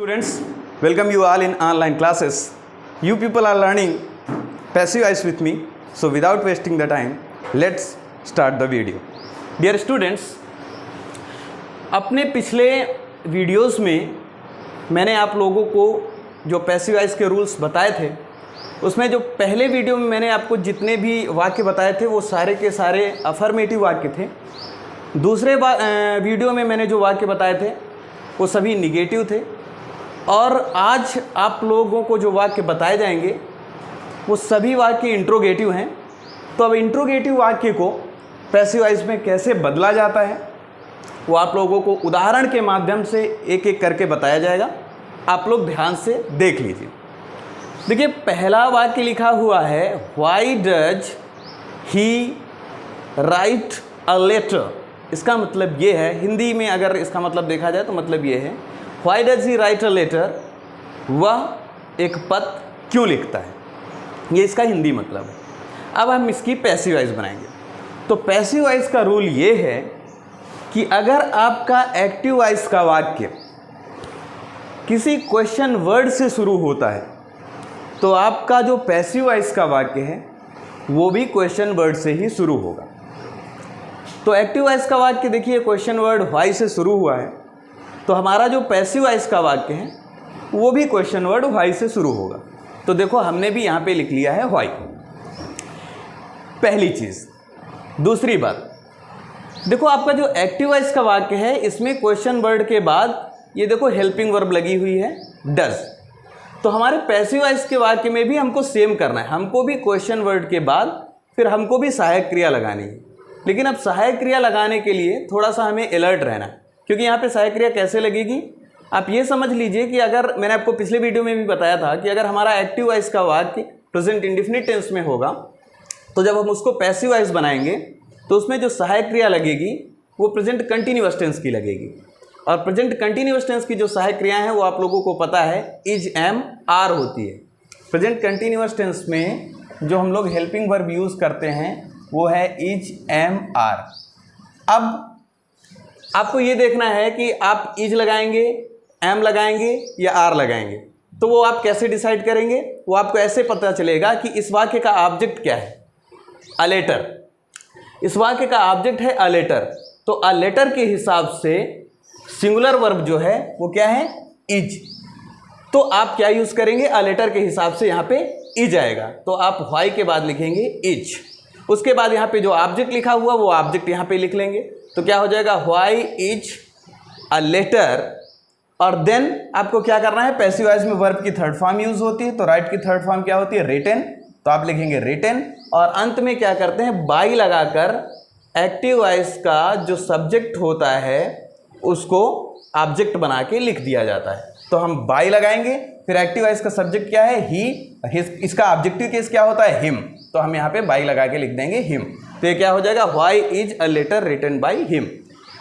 Students, welcome you all in online classes. You people are learning passive voice with me. So without wasting the time, let's start the video. Dear students, अपने पिछले videos में मैंने आप लोगों को जो passive voice के rules बताए थे, उसमें जो पहले वीडियो में मैंने आपको जितने भी वाक्य बताए थे वो सारे के सारे अफर्मेटिव वाक्य थे। दूसरे वीडियो में मैंने जो वाक्य बताए थे वो सभी निगेटिव थे, और आज आप लोगों को जो वाक्य बताए जाएंगे वो सभी वाक्य इंट्रोगेटिव हैं। तो अब इंट्रोगेटिव वाक्य को पैसिव वॉइस में कैसे बदला जाता है वो आप लोगों को उदाहरण के माध्यम से एक एक करके बताया जाएगा। आप लोग ध्यान से देख लीजिए। देखिए, पहला वाक्य लिखा हुआ है, why does he write a letter. इसका मतलब ये है, हिंदी में अगर इसका मतलब देखा जाए तो मतलब ये है, why does he write a letter, वह एक पत्र क्यों लिखता है, ये इसका हिंदी मतलब है। अब हम इसकी पैसिव वॉइस बनाएंगे। तो पैसिव वॉइस का रूल ये है कि अगर आपका एक्टिव वॉइस का वाक्य किसी क्वेश्चन वर्ड से शुरू होता है तो आपका जो पैसिव वॉइस का वाक्य है वो भी क्वेश्चन वर्ड से ही शुरू होगा। तो एक्टिव वॉइस का वाक्य देखिए क्वेश्चन वर्ड व्हाई से शुरू हुआ है, तो हमारा जो पैसिव वॉइस का वाक्य है वो भी क्वेश्चन वर्ड व्हाई से शुरू होगा। तो देखो हमने भी यहाँ पे लिख लिया है व्हाई, पहली चीज़। दूसरी बात, देखो आपका जो एक्टिव वॉइस का वाक्य है इसमें क्वेश्चन वर्ड के बाद ये देखो हेल्पिंग वर्ब लगी हुई है डज। तो हमारे पैसिव वॉइस के वाक्य में भी हमको सेम करना है, हमको भी क्वेश्चन वर्ड के बाद फिर हमको भी सहायक क्रिया लगानी है। लेकिन अब सहायक क्रिया लगाने के लिए थोड़ा सा हमें अलर्ट रहना है, क्योंकि यहाँ पे सहायक क्रिया कैसे लगेगी आप ये समझ लीजिए कि अगर मैंने आपको पिछले वीडियो में भी बताया था कि अगर हमारा एक्टिव वॉइस का वाक्य प्रेजेंट इंडेफिनिट टेंस में होगा तो जब हम उसको पैसिव वॉइस बनाएंगे तो उसमें जो सहायक क्रिया लगेगी वो प्रेजेंट कंटिन्यूअस टेंस की लगेगी। और प्रेजेंट कंटिन्यूअस टेंस की जो सहायक क्रियाएं हैं वो आप लोगों को पता है इज, एम, आर होती है। प्रेजेंट कंटिन्यूअस टेंस में जो हम लोग हेल्पिंग वर्ब यूज़ करते हैं वो है इज, एम, आर। अब आपको ये देखना है कि आप इज लगाएंगे, एम लगाएंगे या आर लगाएंगे। तो वो आप कैसे डिसाइड करेंगे, वो आपको ऐसे पता चलेगा कि इस वाक्य का ऑब्जेक्ट क्या है, अ लेटर। इस वाक्य का ऑब्जेक्ट है अ लेटर, तो अ लेटर के हिसाब से सिंगुलर वर्ब जो है वो क्या है, इज। तो आप क्या यूज़ करेंगे, अ लेटर के हिसाब से यहाँ पे इज आएगा, तो आप व्हाई के बाद लिखेंगे इज। उसके बाद यहाँ पे जो ऑब्जेक्ट लिखा हुआ वो ऑब्जेक्ट यहाँ पे लिख लेंगे, तो क्या हो जाएगा, व्हाई इज अ लेटर। और देन आपको क्या करना है, पैसिव वॉइस में वर्ब की थर्ड फॉर्म यूज होती है, तो राइट की थर्ड फॉर्म क्या होती है, रिटन, तो आप लिखेंगे रिटन। और अंत में क्या करते हैं, बाई लगाकर एक्टिव वॉइस का जो सब्जेक्ट होता है उसको ऑब्जेक्ट बना के लिख दिया जाता है। तो हम बाई लगाएंगे, फिर एक्टिव वॉइस का सब्जेक्ट क्या है, ही, इसका ऑब्जेक्टिव केस क्या होता है, हिम, तो हम यहाँ पे बाई लगा के लिख देंगे हिम। तो ये क्या हो जाएगा, why is a letter written by him.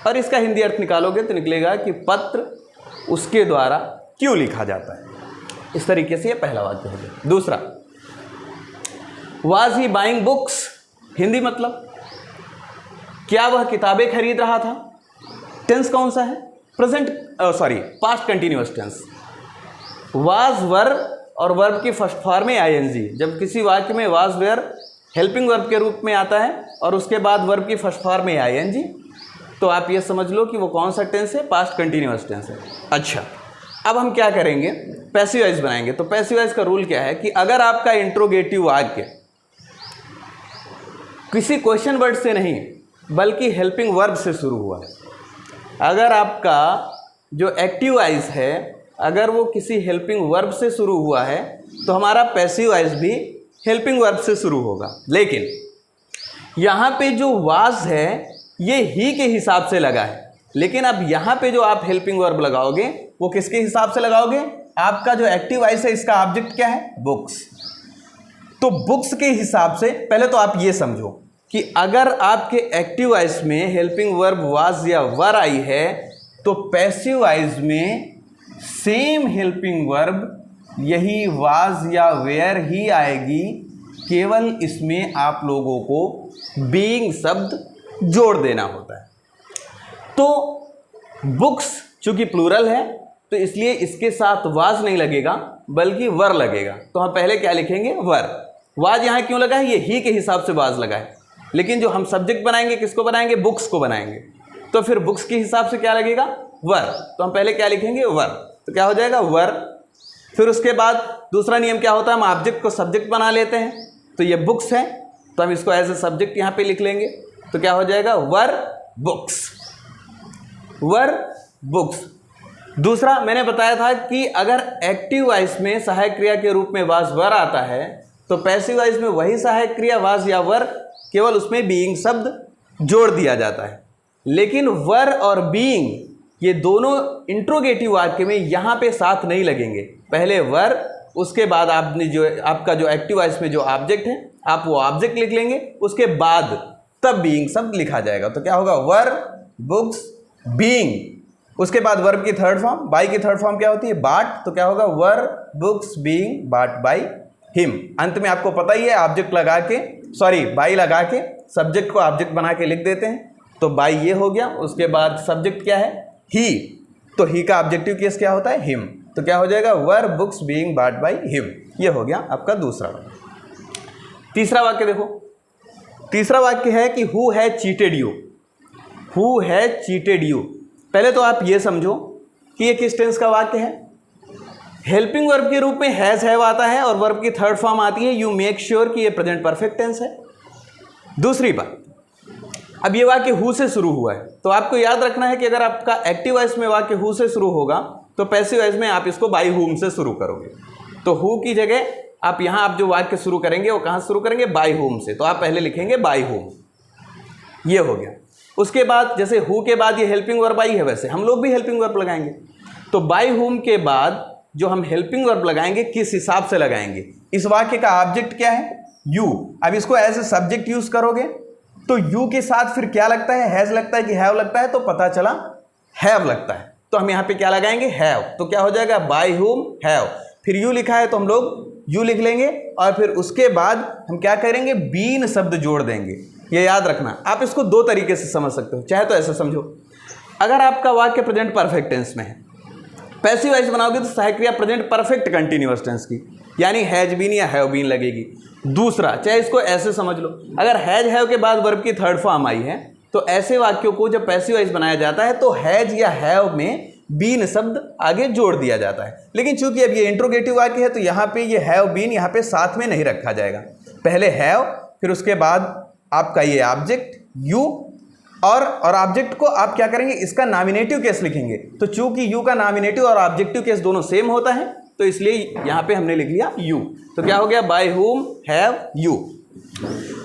और इसका हिंदी अर्थ निकालोगे तो निकलेगा कि पत्र उसके द्वारा क्यों लिखा जाता है। इस तरीके से ये पहला वाक्य हो गया। दूसरा, was he buying books, Hindi मतलब क्या वह किताबें खरीद रहा था। टेंस कौन सा है, present, past continuous tense. Was verb और वर्ब की फर्स्ट फॉर्म में आईएनजी। जब किसी वाक्य में वाज वेयर हेल्पिंग वर्ब के रूप में आता है और उसके बाद वर्ब की फर्स्ट फॉर्म में आईएनजी, तो आप ये समझ लो कि वो कौन सा टेंस है, पास्ट कंटिन्यूअस टेंस है। अच्छा, अब हम क्या करेंगे, पैसिव वॉइस बनाएंगे। तो पैसिव वॉइस का रूल क्या है कि अगर आपका इंट्रोगेटिव वाक्य किसी क्वेश्चन वर्ड से नहीं बल्कि हेल्पिंग वर्ब से शुरू हुआ है, अगर आपका जो एक्टिव वॉइस है अगर वो किसी हेल्पिंग वर्ब से शुरू हुआ है तो हमारा पैसिव वॉइस भी हेल्पिंग वर्ब से शुरू होगा। लेकिन यहाँ पे जो वाज है ये ही के हिसाब से लगा है, लेकिन अब यहाँ पे जो आप हेल्पिंग वर्ब लगाओगे वो किसके हिसाब से लगाओगे, आपका जो एक्टिव वॉइस है इसका ऑब्जेक्ट क्या है, बुक्स। तो बुक्स के हिसाब से पहले तो आप ये समझो कि अगर आपके एक्टिव वॉइस में हेल्पिंग वर्ब वाज या वर आई है तो पैसिव वॉइस में सेम हेल्पिंग वर्ब यही वाज या वेयर ही आएगी, केवल इसमें आप लोगों को बीइंग शब्द जोड़ देना होता है। तो बुक्स चूंकि प्लूरल है तो इसलिए इसके साथ वाज नहीं लगेगा बल्कि वर लगेगा। तो हम पहले क्या लिखेंगे, वर। वाज यहाँ क्यों लगा है, ये ही के हिसाब से वाज लगा है, लेकिन जो हम सब्जेक्ट बनाएंगे किसको बनाएंगे, बुक्स को बनाएंगे, तो फिर बुक्स के हिसाब से क्या लगेगा, वर। तो हम पहले क्या लिखेंगे, वर। तो क्या हो जाएगा, वर। फिर उसके बाद दूसरा नियम क्या होता है, हम ऑब्जेक्ट को सब्जेक्ट बना लेते हैं। तो ये बुक्स है तो हम इसको एज ए सब्जेक्ट यहाँ पे लिख लेंगे। तो क्या हो जाएगा, वर बुक्स, वर बुक्स। दूसरा मैंने बताया था कि अगर एक्टिव वॉइस में सहायक क्रिया के रूप में वाज वर आता है तो पैसिव वॉइस में वही सहायक क्रिया वाज या वर, केवल उसमें बीइंग शब्द जोड़ दिया जाता है। लेकिन वर और बीइंग ये दोनों इंट्रोगेटिव वाक्य में यहाँ पे साथ नहीं लगेंगे। पहले वर, उसके बाद आपने जो आपका जो एक्टिव वॉइस में जो ऑब्जेक्ट है आप वो ऑब्जेक्ट लिख लेंगे, उसके बाद तब बीइंग शब्द लिखा जाएगा। तो क्या होगा, वर बुक्स बीइंग। उसके बाद वर्ब की थर्ड फॉर्म, बाई की थर्ड फॉर्म क्या होती है, बाट। तो क्या होगा, वर बुक्स बीइंग बाट बाई हिम। अंत में आपको पता ही है, ऑब्जेक्ट लगा के, सॉरी बाई लगा के सब्जेक्ट को ऑब्जेक्ट बना के लिख देते हैं। तो बाई ये हो गया। उसके बाद सब्जेक्ट क्या है, ही। तो ही का ऑब्जेक्टिव केस क्या होता है, हिम। तो क्या हो जाएगा, वर बुक्स बीइंग बाट बाई हिम। ये हो गया आपका दूसरा वाक्य। तीसरा वाक्य देखो, तीसरा वाक्य है कि हु है चीटेड यू, हु है चीटेड यू। पहले तो आप ये समझो कि ये किस टेंस का वाक्य है। हेल्पिंग वर्ब के रूप में हैज हैव आता है और वर्ब की थर्ड फॉर्म आती है यू मेक श्योर कि ये प्रेजेंट परफेक्ट टेंस है। दूसरी बात, अब ये वाक्य हु से शुरू हुआ है तो आपको याद रखना है कि अगर आपका एक्टिव वॉइस में वाक्य हु से शुरू होगा तो पैसिव वॉइस में आप इसको बाई हुम से शुरू करोगे। तो हु की जगह आप यहाँ आप जो वाक्य शुरू करेंगे वो कहाँ शुरू करेंगे, बाई हुम से। तो आप पहले लिखेंगे बाई हुम, ये हो गया। उसके बाद जैसे हु के बाद ये हेल्पिंग वर्ब आई है, वैसे हम लोग भी हेल्पिंग वर्ब लगाएंगे। तो बाई हुम के बाद जो हम हेल्पिंग वर्ब लगाएंगे किस हिसाब से लगाएंगे, इस वाक्य का ऑब्जेक्ट क्या है, यू। अब इसको एज ए सब्जेक्ट यूज करोगे तो यू के साथ फिर क्या लगता है, हैज लगता है कि हैव लगता है, तो पता चला हैव लगता है। तो हम यहाँ पे क्या लगाएंगे, हैव। तो क्या हो जाएगा, बाई हुम हैव। फिर यू लिखा है तो हम लोग यू लिख लेंगे और फिर उसके बाद हम क्या करेंगे, बीन शब्द जोड़ देंगे। ये याद रखना। आप इसको दो तरीके से समझ सकते हो, चाहे तो ऐसे समझो, अगर आपका वाक्य प्रेजेंट परफेक्ट टेंस में है, पैसिव वॉइस बनाओगे तो सहायक क्रिया प्रेजेंट परफेक्ट कंटिन्यूअस टेंस की, यानी हैज बीन या हैव बीन लगेगी। दूसरा, चाहे इसको ऐसे समझ लो, अगर हैज हैव के बाद वर्ब की थर्ड फॉर्म आई है तो ऐसे वाक्यों को जब पैसिव वॉइस बनाया जाता है तो हैज या हैव में बीन शब्द आगे जोड़ दिया जाता है। लेकिन चूंकि अब ये इंट्रोगेटिव वाक्य है तो यहाँ पे ये हैव बीन यहाँ पे साथ में नहीं रखा जाएगा। पहले हैव, फिर उसके बाद आपका ये ऑब्जेक्ट यू, और ऑब्जेक्ट को आप क्या करेंगे, इसका नॉमिनेटिव केस लिखेंगे। तो चूंकि यू का नॉमिनेटिव और ऑब्जेक्टिव केस दोनों सेम होता है तो इसलिए यहाँ पे हमने लिख लिया यू। तो क्या हो गया, बाय हुम हैव यू।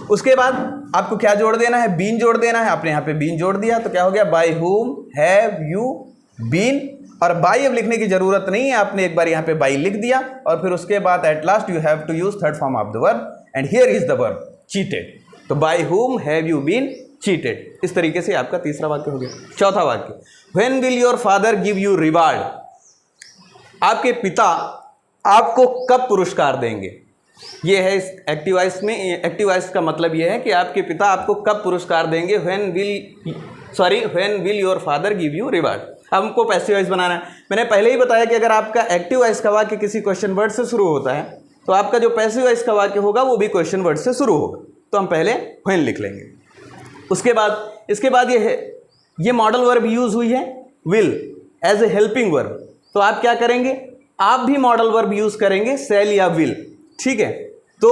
उसके बाद आपको क्या जोड़ देना है, बीन जोड़ देना है। आपने यहाँ पे बीन जोड़ दिया तो क्या हो गया, by whom have you been. और बाई अब लिखने की जरूरत नहीं है, आपने एक बार यहाँ पे बाई लिख दिया और फिर उसके बाद at last you have to use third form of the verb and here is the verb cheated. तो by whom have you been cheated. इस तरीके से आपका तीसरा वाक्य हो गया। चौथा वाक्य, when will your father give you reward. आपके पिता आपको कब पुरस्कार देंगे, ये है इस एक्टिव वॉइस में। एक्टिव वॉइस का मतलब ये है कि आपके पिता आपको कब पुरस्कार देंगे। When will your father give you reward. हमको पैसिव वॉइस बनाना है। मैंने पहले ही बताया कि अगर आपका एक्टिव वॉइस का वाक्य किसी क्वेश्चन वर्ड से शुरू होता है तो आपका जो पैसिव वॉइस का वाक्य होगा वो भी क्वेश्चन वर्ड से शुरू होगा। तो हम पहले व्हेन लिख लेंगे। उसके बाद इसके बाद ये मॉडल वर्ब यूज हुई है will as a helping verb. तो आप क्या करेंगे, आप भी मॉडल वर्ब यूज करेंगे शैल या विल, ठीक है। तो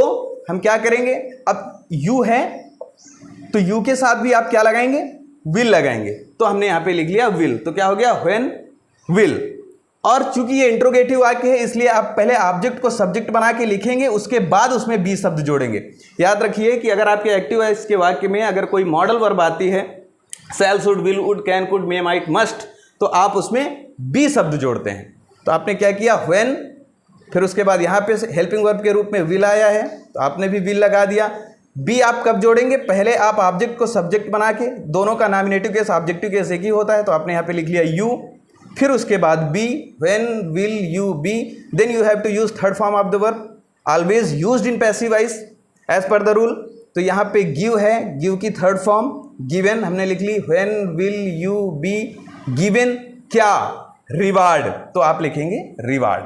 हम क्या करेंगे, अब यू है तो यू के साथ भी आप क्या लगाएंगे, विल लगाएंगे। तो हमने यहां पे लिख लिया विल। तो क्या हो गया, व्हेन विल। और चूंकि ये इंट्रोगेटिव वाक्य है इसलिए आप पहले ऑब्जेक्ट को सब्जेक्ट बना के लिखेंगे, उसके बाद उसमें बी शब्द जोड़ेंगे। याद रखिए कि अगर आपके एक्टिव वॉइस के वाक्य में अगर कोई मॉडल वर्ब आती है, shall should will would can could may might must, तो आप उसमें बी शब्द जोड़ते हैं। तो आपने क्या किया, व्हेन, फिर उसके बाद यहाँ पे हेल्पिंग वर्ब के रूप में विल आया है तो आपने भी विल लगा दिया। बी आप कब जोड़ेंगे, पहले आप ऑब्जेक्ट को सब्जेक्ट बना के, दोनों का नॉमिनेटिव केस ऑब्जेक्टिव केस एक ही होता है तो आपने यहाँ पे लिख लिया यू। फिर उसके बाद be, when will you be, then you have to use third form of the verb always used in passive voice as per the rule. तो यहाँ पे गिव है, गिव की थर्ड फॉर्म गिवन हमने लिख ली। When will you be given क्या, reward, तो आप लिखेंगे reward.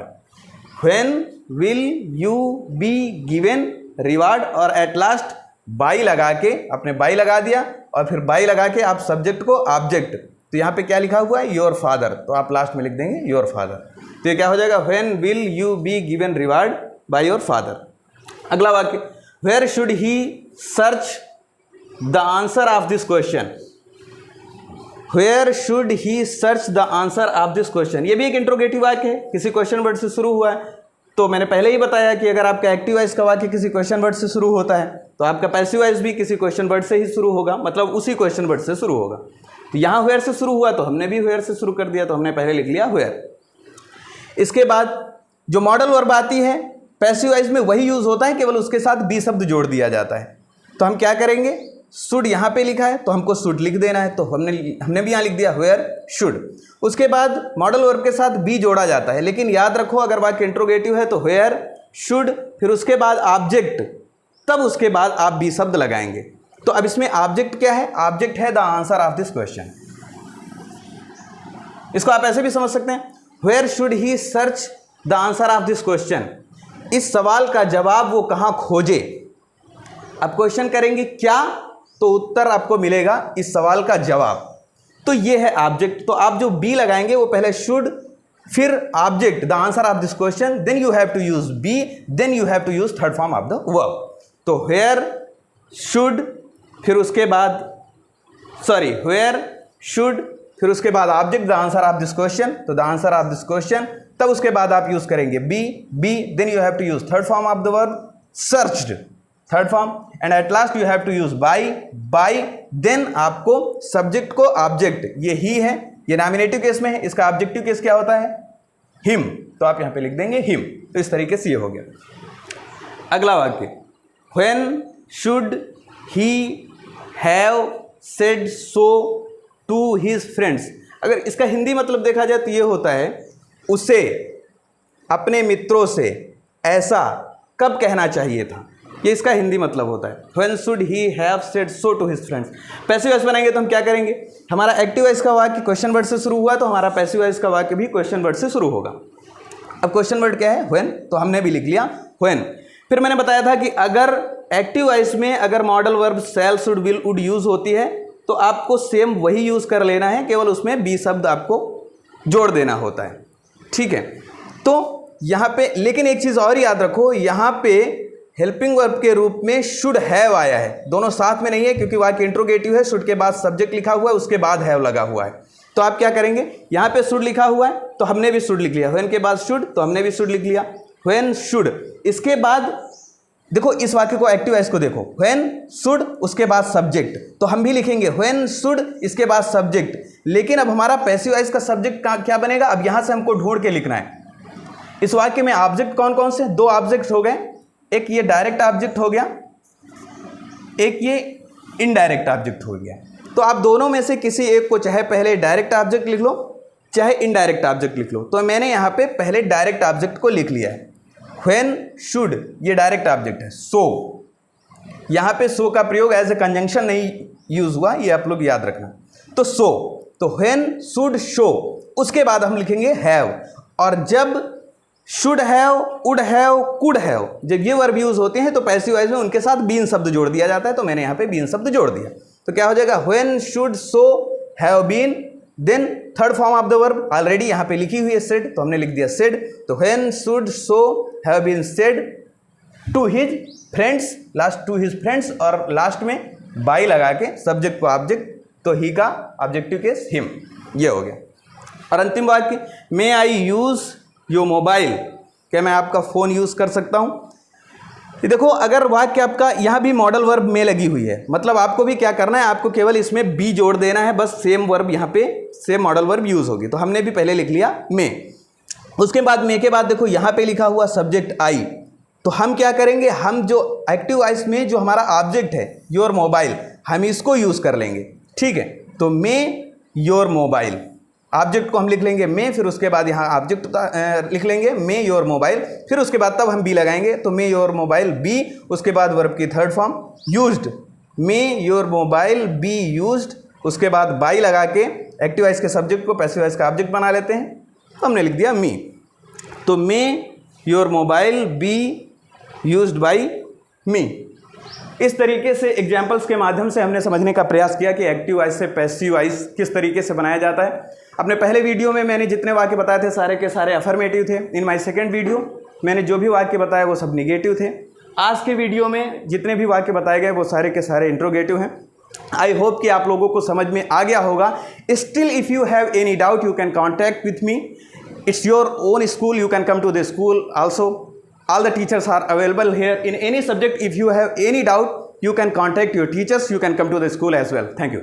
When will you be given reward, और एट लास्ट बाई लगा के, आपने बाई लगा दिया और फिर बाई लगा के आप सब्जेक्ट को ऑब्जेक्ट, तो यहाँ पे क्या लिखा हुआ है, योर फादर, तो आप लास्ट में लिख देंगे योर फादर। तो ये क्या हो जाएगा, when will you be given reward by your father. अगला वाक्य, where should he search the answer of this question. Where should he search the answer of this question, ये भी एक इंट्रोगेटिव वाक्य है, किसी क्वेश्चन वर्ड से शुरू हुआ है। तो मैंने पहले ही बताया कि अगर आपका एक्टिव वॉइस का वाक्य किसी क्वेश्चन वर्ड से शुरू होता है तो आपका पैसिव वॉइस भी किसी क्वेश्चन वर्ड से ही शुरू होगा, मतलब उसी क्वेश्चन वर्ड से शुरू होगा। तो यहाँ वेयर से शुरू हुआ तो हमने भी वेयर से शुरू कर दिया, तो हमने पहले लिख लिया वेयर। इसके बाद जो मॉडल वर्ब आती है पैसिव वॉइस में वही यूज होता है, केवल उसके साथ बी शब्द जोड़ दिया जाता है। तो हम क्या करेंगे, शुड यहाँ पे लिखा है तो हमको शुड लिख देना है, तो हमने भी यहाँ लिख दिया वेयर शुड। उसके बाद मॉडल वर्ब के साथ बी जोड़ा जाता है, लेकिन याद रखो अगर वाक्य इंट्रोगेटिव है तो वेयर शुड, फिर उसके बाद ऑब्जेक्ट, तब उसके बाद आप बी शब्द लगाएंगे। तो अब इसमें ऑब्जेक्ट क्या है, ऑब्जेक्ट है the answer of this question. इसको आप ऐसे भी समझ सकते हैं, where should he search the answer of this question, इस सवाल का जवाब वो कहाँ खोजे। अब क्वेश्चन करेंगे क्या, तो उत्तर आपको मिलेगा इस सवाल का जवाब, तो ये है ऑब्जेक्ट। तो आप जो बी लगाएंगे वो पहले शुड, फिर object the answer of this question, then you have to use be, then you have to use third form of the verb. तो वेयर शुड, फिर उसके बाद वेयर शुड, फिर उसके बाद object the answer of this question, तो the answer of this question, तब उसके बाद आप यूज करेंगे be, then you have to use third form of the verb searched, third form, and eight last you have to use by, then आपको subject को object, ये ही है, ये नॉमिनेटिव केस में है, इसका ऑब्जेक्टिव केस क्या होता है, हिम, तो आप यहां पे लिख देंगे हिम। तो इस तरीके से ये हो गया। अगला वाक्य, when should he have said so to his friends. अगर इसका हिंदी मतलब देखा जाए तो ये होता है, उसे अपने मित्रों से ऐसा कब कहना चाहिए था, ये इसका हिंदी मतलब होता है। When should he have said so to his friends. Passive voice बनाएंगे तो हम क्या करेंगे, हमारा एक्टिव वॉइस का वाक्य क्वेश्चन वर्ड से शुरू हुआ तो हमारा पैसिव वॉइस का वाक्य भी क्वेश्चन वर्ड से शुरू होगा। अब क्वेश्चन वर्ड क्या है, व्हेन, तो हमने भी लिख लिया व्हेन। फिर मैंने बताया था कि अगर एक्टिव वॉइस में अगर modal verb shall, should, will, would use होती है तो आपको सेम वही यूज कर लेना है, केवल उसमें बी शब्द आपको जोड़ देना होता है, ठीक है। तो यहाँ पे लेकिन एक चीज़ और याद रखो, यहाँ पे हेल्पिंग वर्ब के रूप में शुड हैव आया है, दोनों साथ में नहीं है क्योंकि वाक्य इंट्रोगेटिव है, शुड के बाद सब्जेक्ट लिखा हुआ है, उसके बाद हैव लगा हुआ है। तो आप क्या करेंगे, यहाँ पे शुड लिखा हुआ है तो हमने भी शुड लिख लिया, व्हेन के बाद शुड तो हमने भी शुड लिख लिया, व्हेन शुड। इसके बाद देखो इस वाक्य को, एक्टिव वॉइस को देखो, व्हेन शुड उसके बाद सब्जेक्ट, तो हम भी लिखेंगे व्हेन शुड इसके बाद सब्जेक्ट। लेकिन अब हमारा पैसिव वॉइस का सब्जेक्ट क्या बनेगा, अब यहाँ से हमको ढूंढ के लिखना है। इस वाक्य में ऑब्जेक्ट कौन कौन से, दो ऑब्जेक्ट हो गए, एक ये डायरेक्ट ऑब्जेक्ट हो गया, एक ये इनडायरेक्ट ऑब्जेक्ट हो गया। तो आप दोनों में से किसी एक को चाहे पहले डायरेक्ट ऑब्जेक्ट लिख लो चाहे इनडायरेक्ट ऑब्जेक्ट लिख लो। तो मैंने यहाँ पे पहले डायरेक्ट ऑब्जेक्ट को लिख लिया है, व्हेन शुड ये डायरेक्ट ऑब्जेक्ट है, सो यहाँ पे सो का प्रयोग एज ए कंजंक्शन नहीं यूज हुआ, ये आप लोग याद रखना। तो सो, तो व्हेन शुड शो, उसके बाद हम लिखेंगे हैव, और जब should have, would have, could have, जब ये वर्ब यूज होते हैं तो पैसिव वॉइस में उनके साथ बीन शब्द जोड़ दिया जाता है, तो मैंने यहाँ पे बीन शब्द जोड़ दिया। तो क्या हो जाएगा, when should so have been, then third form of the verb already यहाँ पे लिखी हुई है सेड, तो हमने लिख दिया सेड। तो when should so have been said to his friends, last to his friends, और लास्ट में बाई लगा के सब्जेक्ट को ऑब्जेक्ट, तो ही का ऑब्जेक्टिव केस हिम, ये हो गया। और अंतिम वाक्य, मे आई यूज योर मोबाइल, क्या मैं आपका फ़ोन यूज़ कर सकता हूँ। देखो अगर वाक्य आपका यहाँ भी मॉडल वर्ब में लगी हुई है, मतलब आपको भी क्या करना है, आपको केवल इसमें बी जोड़ देना है, बस सेम वर्ब यहाँ पे सेम मॉडल वर्ब यूज़ होगी। तो हमने भी पहले लिख लिया मे, उसके बाद मे के बाद देखो यहाँ पे लिखा हुआ सब्जेक्ट आई, तो हम क्या करेंगे, हम जो एक्टिव वॉइस में जो हमारा ऑब्जेक्ट है योर मोबाइल, हम इसको यूज़ कर लेंगे, ठीक है। तो मे योर मोबाइल, ऑब्जेक्ट को हम लिख लेंगे मे, फिर उसके बाद यहाँ ऑब्जेक्ट लिख लेंगे मे योर मोबाइल, फिर उसके बाद तब हम बी लगाएंगे, तो मे योर मोबाइल बी, उसके बाद वर्ब की third form used, may your mobile be used, उसके बाद बाई लगा के एक्टिव वॉइस के सब्जेक्ट को पैसिव वॉइस का ऑब्जेक्ट बना लेते हैं, तो हमने लिख दिया मी। तो may your mobile be used by me. इस तरीके से एग्जाम्पल्स के माध्यम से हमने समझने का प्रयास किया कि एक्टिव वॉइस से पैसिव वॉइस किस तरीके से बनाया जाता है। अपने पहले वीडियो में मैंने जितने वाक्य बताए थे सारे के सारे अफर्मेटिव थे। इन माय सेकंड वीडियो मैंने जो भी वाक्य बताए वो सब निगेटिव थे। आज के वीडियो में जितने भी वाक्य बताए गए वो सारे के सारे इंट्रोगेटिव हैं। आई होप कि आप लोगों को समझ में आ गया होगा। Still if you have any doubt you can contact with me. It's your own school, you can come to the school also. All the teachers are available here in any subject. If you have any doubt, you can contact your teachers. You can come to the school as well. Thank you.